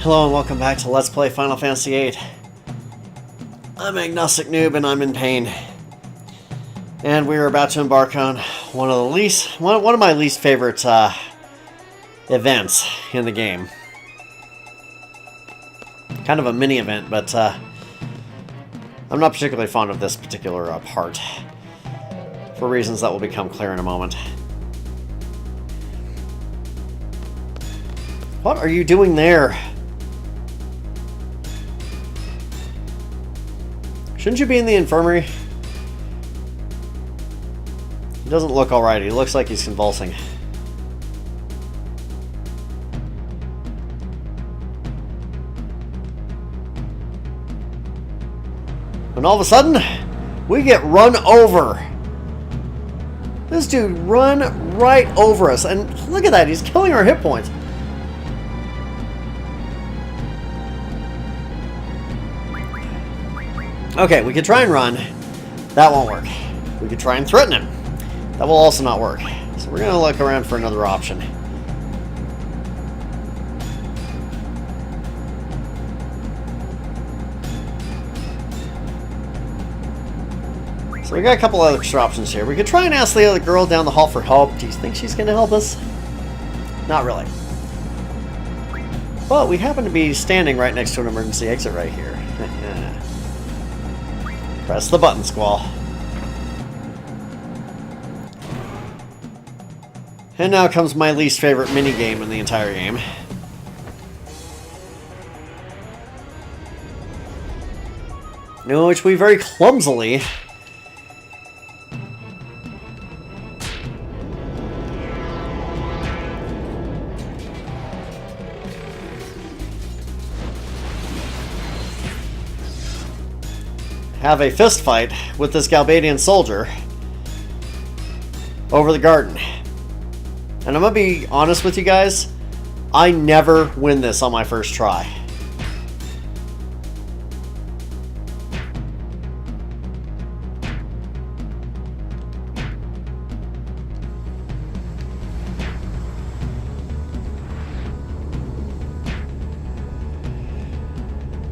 Hello and welcome back to Let's Play Final Fantasy VIII. I'm Agnostic Noob and I'm in pain. And we are about to embark on one of my least favorite events in the game. Kind of a mini event, but I'm not particularly fond of this particular part. For reasons that will become clear in a moment. What are you doing there? Shouldn't you be in the infirmary? He doesn't look alright. He looks like he's convulsing. And all of a sudden, we get run over. This dude run right over us. And look at that. He's killing our hit points. Okay, we could try and run. That won't work. We could try and threaten him. That will also not work. So we're going to look around for another option. So we got a couple other options here. We could try and ask the other girl down the hall for help. Do you think she's going to help us? Not really. But we happen to be standing right next to an emergency exit right here. Press the button, Squall. And now comes my least favorite minigame in the entire game. In which we very clumsily have a fist fight with this Galbadian soldier over the garden. And I'm gonna be honest with you guys, I never win this on my first try.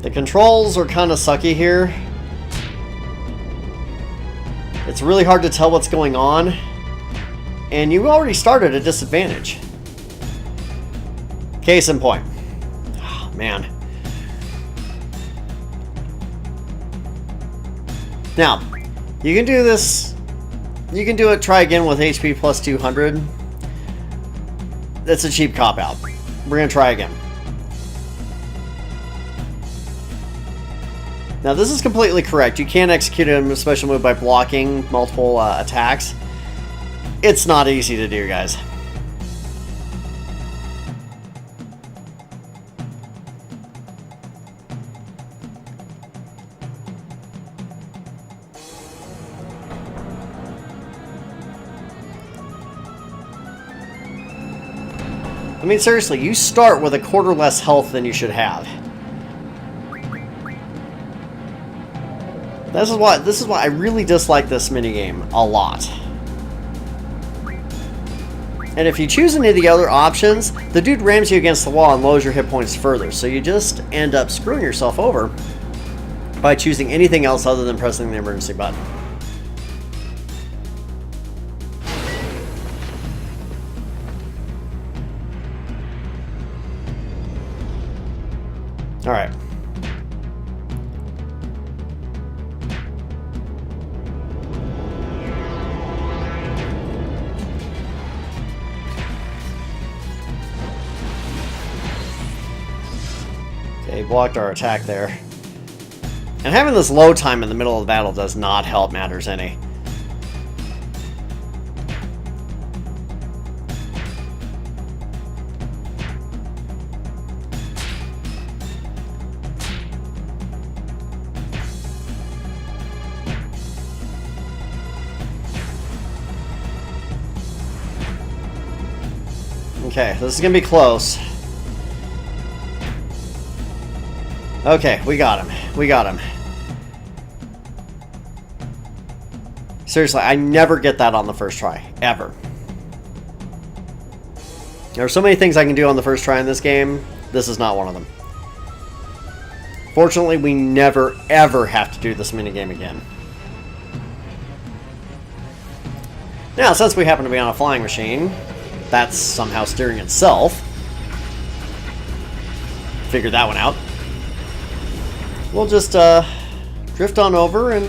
The controls are kind of sucky here. It's really hard to tell what's going on, and you already started at a disadvantage. Case in point. Oh, man. Now, you can do this. You can do it. Try again with HP plus 200. That's a cheap cop-out. We're going to try again. Now this is completely correct. You can execute a special move by blocking multiple attacks. It's not easy to do, guys. I mean, seriously, you start with a quarter less health than you should have. This is why I really dislike this minigame a lot. And if you choose any of the other options, the dude rams you against the wall and lowers your hit points further. So you just end up screwing yourself over by choosing anything else other than pressing the emergency button. Alright. He blocked our attack there. And having this load time in the middle of the battle does not help matters any. Okay, this is gonna be close. Okay, we got him. We got him. Seriously, I never get that on the first try. Ever. There are so many things I can do on the first try in this game. This is not one of them. Fortunately, we never, ever have to do this minigame again. Now, since we happen to be on a flying machine, that's somehow steering itself. Figured that one out. We'll just drift on over and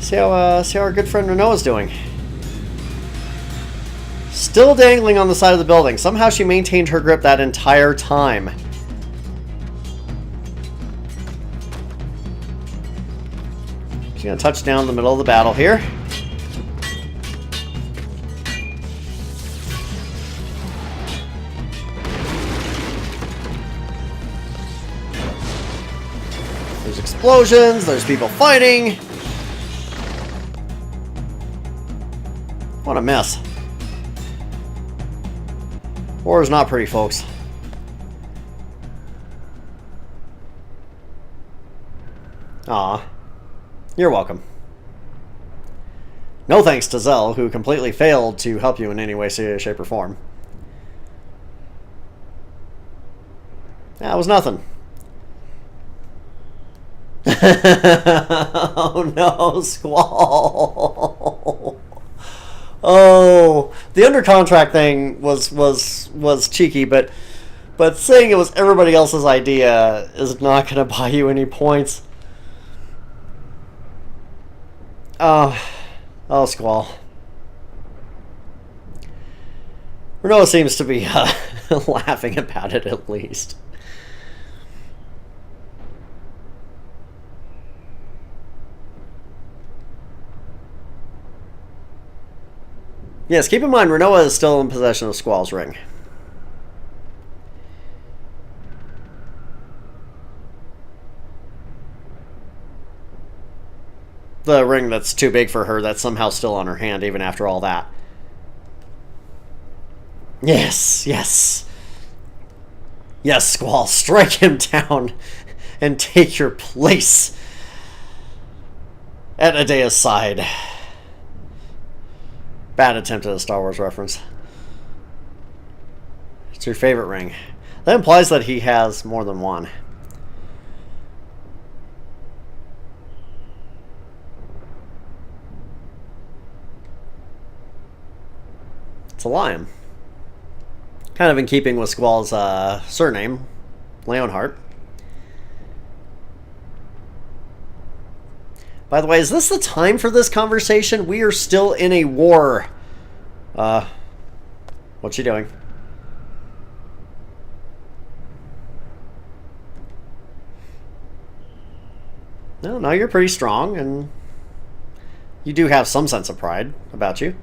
see how our good friend Rinoa's doing. Still dangling on the side of the building. Somehow she maintained her grip that entire time. She's gonna touch down in the middle of the battle here. There's explosions, there's people fighting. What a mess. War is not pretty, folks. Aw. You're welcome. No thanks to Zell, who completely failed to help you in any way, shape, or form. That was nothing. Oh no, Squall. Oh, the under contract thing was cheeky, but saying it was everybody else's idea is not going to buy you any points. Oh, Squall. Rinoa seems to be laughing about it at least. Yes, keep in mind, Rinoa is still in possession of Squall's ring. The ring that's too big for her, that's somehow still on her hand, even after all that. Yes, yes. Yes, Squall, strike him down and take your place at Adea's side. Bad attempt at a Star Wars reference. It's your favorite ring. That implies that he has more than one. It's a lion. Kind of in keeping with Squall's surname, Leonhardt. By the way, is this the time for this conversation? We are still in a war. What's she doing? No, you're pretty strong, and you do have some sense of pride about you.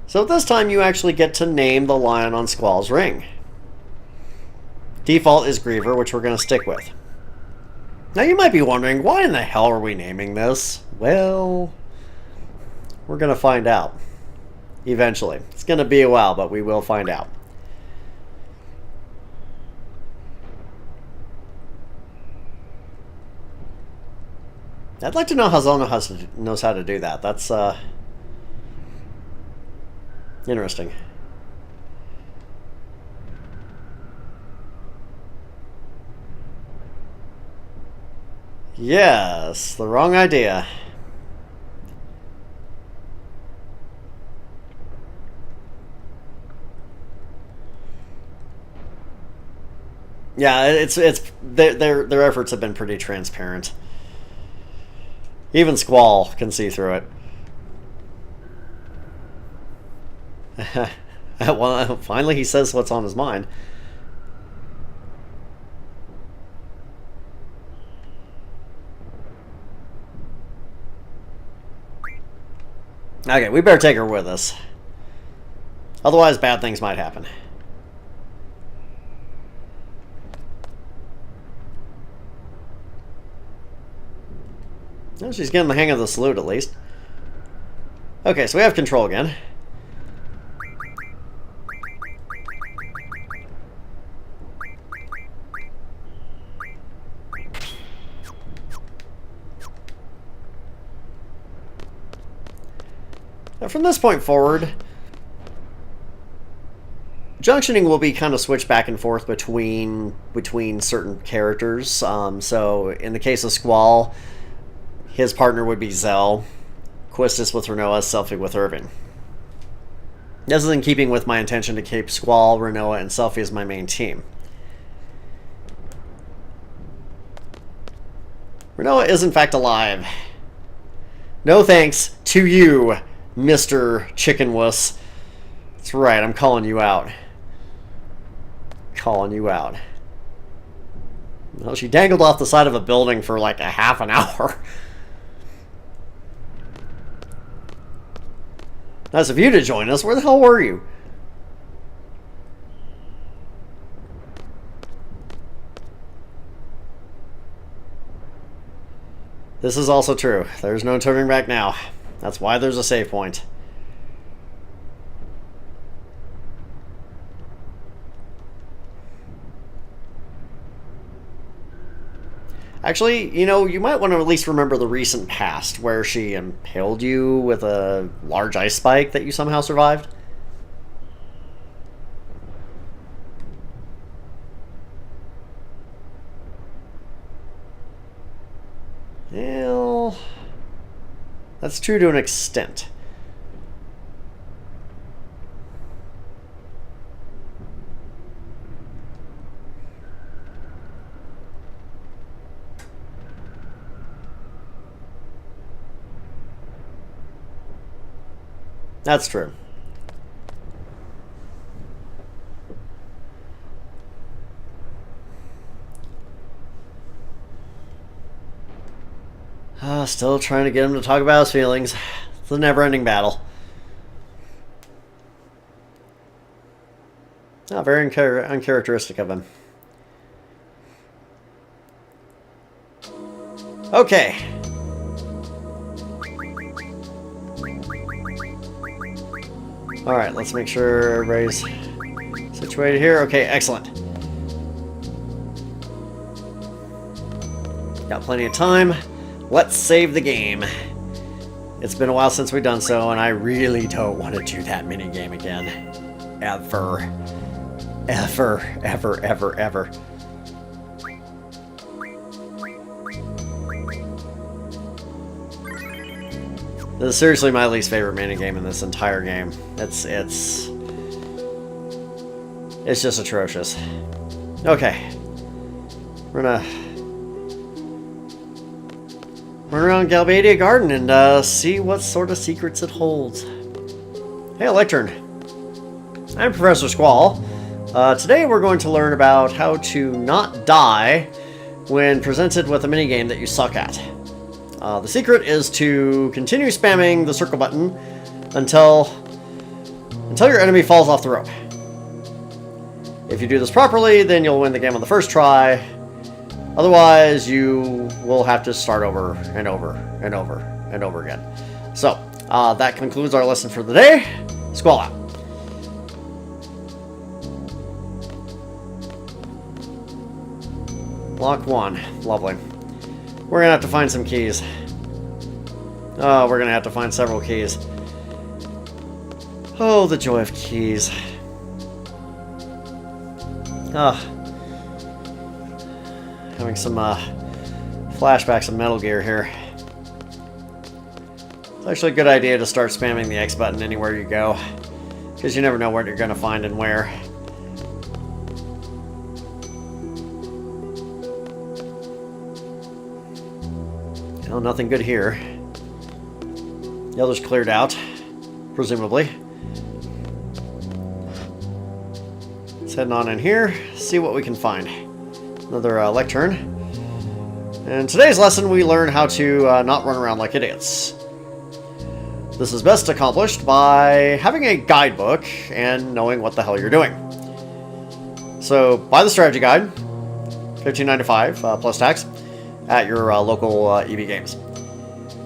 So this time you actually get to name the lion on Squall's ring. Default is Griever, which we're going to stick with. Now you might be wondering, why in the hell are we naming this? Well, we're going to find out. Eventually. It's going to be a while, but we will find out. I'd like to know how Zell knows how to do that. That's, interesting. Yes, the wrong idea. Yeah, it's their efforts have been pretty transparent. Even Squall can see through it. Well, finally he says what's on his mind. Okay, we better take her with us. Otherwise, bad things might happen. Well, she's getting the hang of the salute, at least. Okay, so we have control again. Now from this point forward, junctioning will be kind of switched back and forth between certain characters. So in the case of Squall, his partner would be Zell, Quistis with Rinoa, Selphie with Irving. This is in keeping with my intention to keep Squall, Rinoa, and Selphie as my main team. Rinoa is in fact alive. No thanks to you, Mr. Chicken Wuss. That's right, I'm calling you out. Calling you out. Well, she dangled off the side of a building for like a half an hour. Nice of you to join us. Where the hell were you? This is also true. There's no turning back now. That's why there's a save point. Actually, you know, you might want to at least remember the recent past where she impaled you with a large ice spike that you somehow survived. Well, that's true to an extent. That's true. Still trying to get him to talk about his feelings. It's a never-ending battle. Very uncharacteristic of him. Okay. Alright, let's make sure everybody's situated here. Okay, excellent. Got plenty of time. Let's save the game. It's been a while since we've done so, and I really don't want to do that minigame again. Ever. Ever, ever, ever, ever. This is seriously my least favorite minigame in this entire game. It's just atrocious. Okay. We're gonna run around Galbadia Garden and see what sort of secrets it holds. Hey, Lectern. I'm Professor Squall. Today we're going to learn about how to not die when presented with a minigame that you suck at. The secret is to continue spamming the circle button until your enemy falls off the rope. If you do this properly, then you'll win the game on the first try. Otherwise, you will have to start over and over and over and over again. So, that concludes our lesson for the day. Squall out. Lock 1. Lovely. We're going to have to find some keys. Oh, we're going to have to find several keys. Oh, the joy of keys. Having some flashbacks of Metal Gear here. It's actually a good idea to start spamming the X button anywhere you go, because you never know what you're going to find and where. Well, nothing good here. The others cleared out, presumably. Let's head on in here, see what we can find. Another lectern. In today's lesson, we learn how to not run around like idiots. This is best accomplished by having a guidebook and knowing what the hell you're doing. So, buy the strategy guide, $15.95 plus tax, at your local EB Games.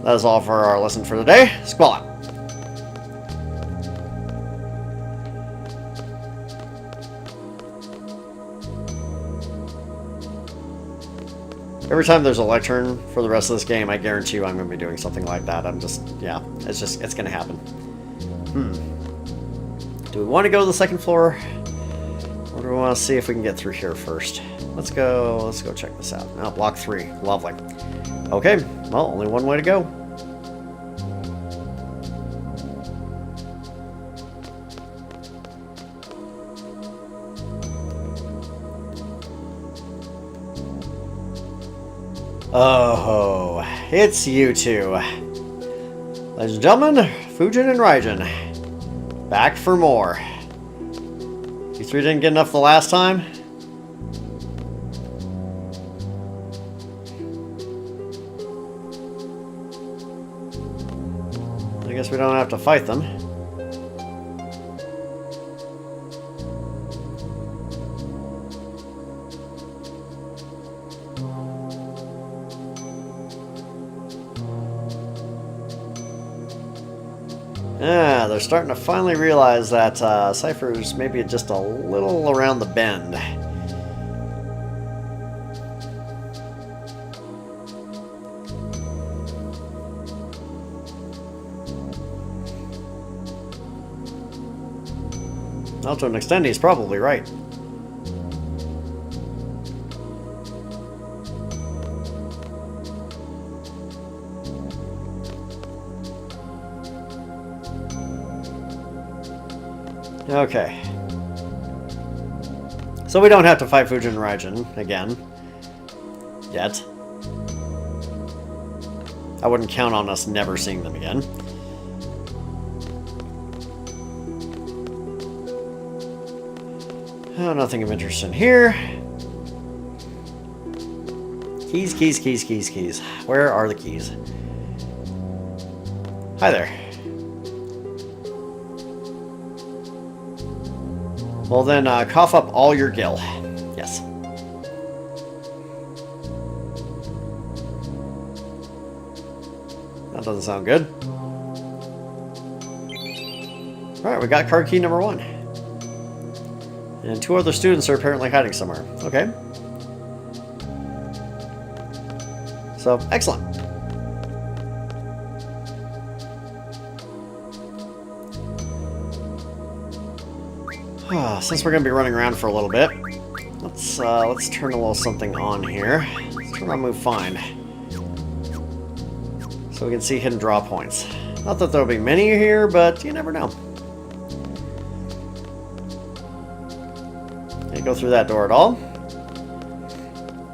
That is all for our lesson for today. Squall out. Every time there's a lectern for the rest of this game, I guarantee you I'm going to be doing something like that. It's going to happen. Do we want to go to the second floor? Or do we want to see if we can get through here first? Let's go check this out. Now, block 3. Lovely. Okay, well, only one way to go. Oh, it's you two. Ladies and gentlemen, Fujin and Raijin. Back for more. You three didn't get enough the last time? I guess we don't have to fight them. Yeah, they're starting to finally realize that Cypher's maybe just a little around the bend. Well, to an extent, he's probably right. Okay. So we don't have to fight Fujin and Raijin again. Yet. I wouldn't count on us never seeing them again. Oh, nothing of interest in here. Keys, keys, keys, keys, keys. Where are the keys? Hi there. Well then, cough up all your gil. Yes. That doesn't sound good. Alright, we got card key number 1. And 2 other students are apparently hiding somewhere. Okay. So, excellent. Since we're going to be running around for a little bit, let's turn a little something on here. Let's turn on Move Find. So we can see hidden draw points. Not that there'll be many here, but you never know. Can't go through that door at all.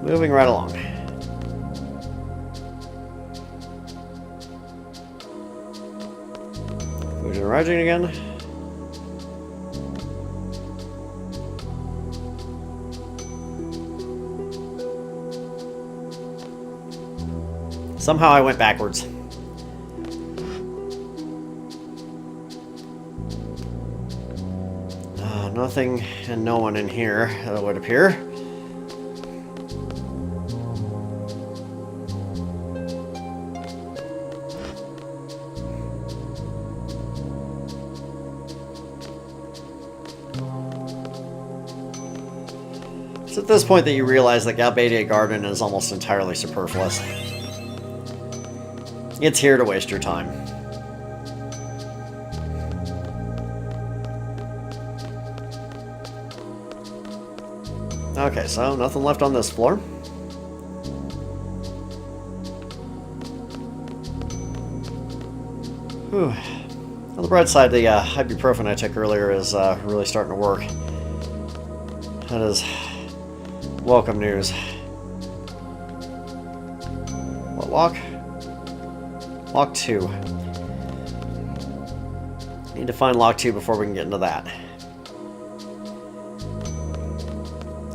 Moving right along. Fujin Rising again. Somehow I went backwards. Nothing and no one in here, that would appear. It's at this point that you realize that Galbadia Garden is almost entirely superfluous. It's here to waste your time. Okay, so nothing left on this floor. Whew. On the bright side, the ibuprofen I took earlier is really starting to work. That is welcome news. What lock? Lock 2. Need to find lock 2 before we can get into that.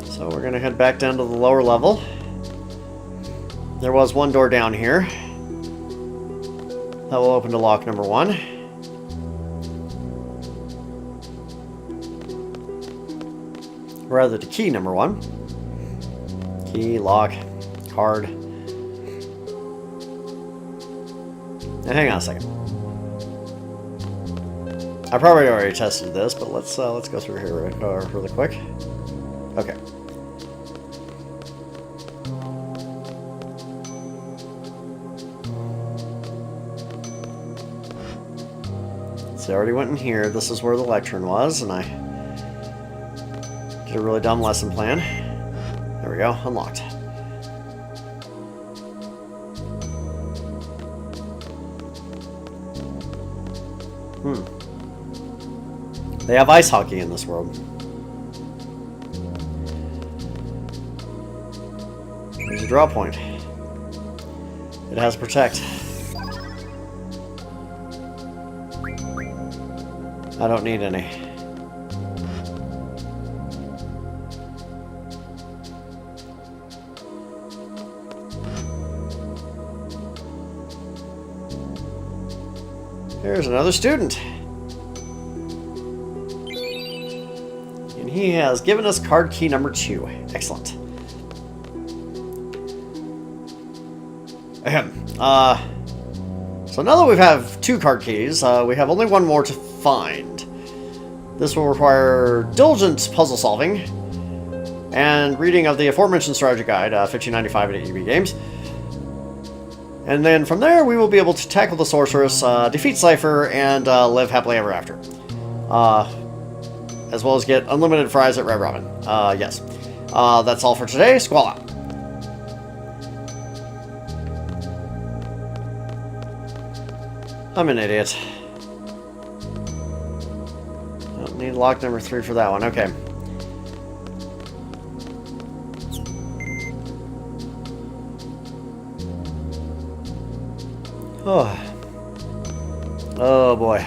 So we're going to head back down to the lower level. There was one door down here. That will open to lock number 1. Or rather to key number 1. Key, lock, card. Now, hang on a second. I probably already tested this, but let's go through here really quick. Okay. So I already went in here. This is where the lectern was, and I did a really dumb lesson plan. There we go, unlocked. They have ice hockey in this world. There's a draw point. It has protect. I don't need any. There's another student. And he has given us card key number 2. Excellent. So now that we have 2 card keys, we have only one more to find. This will require diligent puzzle solving and reading of the aforementioned strategy guide, 1595 at EB Games. And then from there, we will be able to tackle the sorceress, defeat Cypher, and live happily ever after. As well as get unlimited fries at Red Robin. Yes. That's all for today. Squall out. I'm an idiot. Don't need lock number 3 for that one. Okay. Oh boy.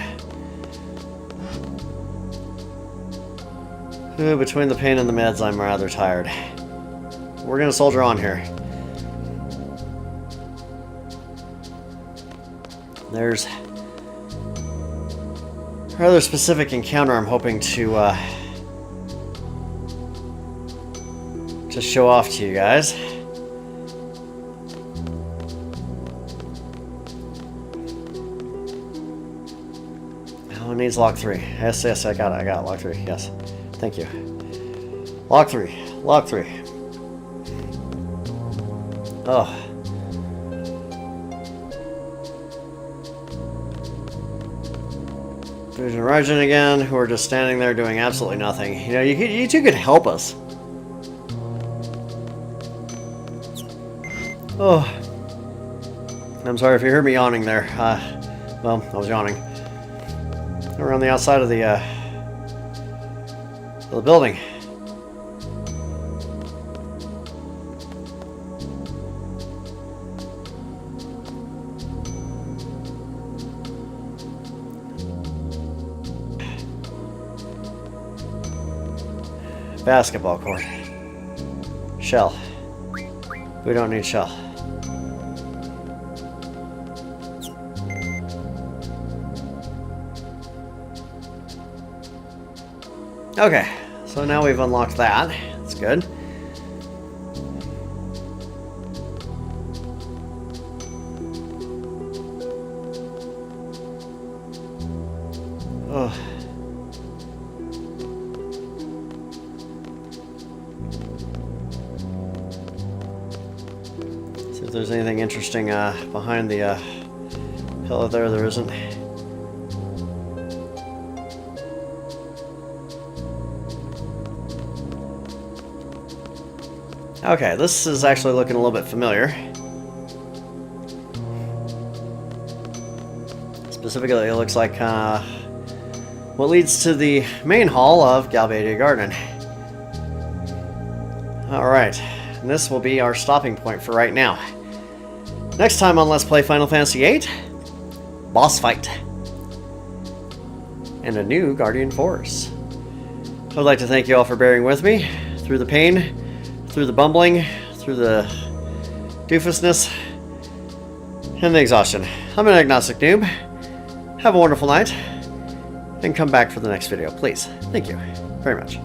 Ooh, between the pain and the meds, I'm rather tired. We're gonna soldier on here. There's a rather specific encounter I'm hoping to show off to you guys. Oh, it needs lock 3. Yes, yes, I got it. I got it. Lock 3. Yes. Thank you. Lock 3. Lock 3. Oh. There's Rajan again, who are just standing there doing absolutely nothing. You know, you two could help us. Oh. I'm sorry if you heard me yawning there. Well, I was yawning. We're on the outside of the building. Basketball court. Shell. We don't need shell. Okay, so now we've unlocked that. That's good. Oh. See if there's anything interesting behind the pillar there. There isn't. Okay, this is actually looking a little bit familiar. Specifically, it looks like what leads to the main hall of Galbadia Garden. Alright, this will be our stopping point for right now. Next time on Let's Play Final Fantasy VIII, boss fight. And a new Guardian Force. I would like to thank you all for bearing with me through the pain, through the bumbling, through the doofusness, and the exhaustion. I'm an agnostic noob. Have a wonderful night, and come back for the next video, please. Thank you very much.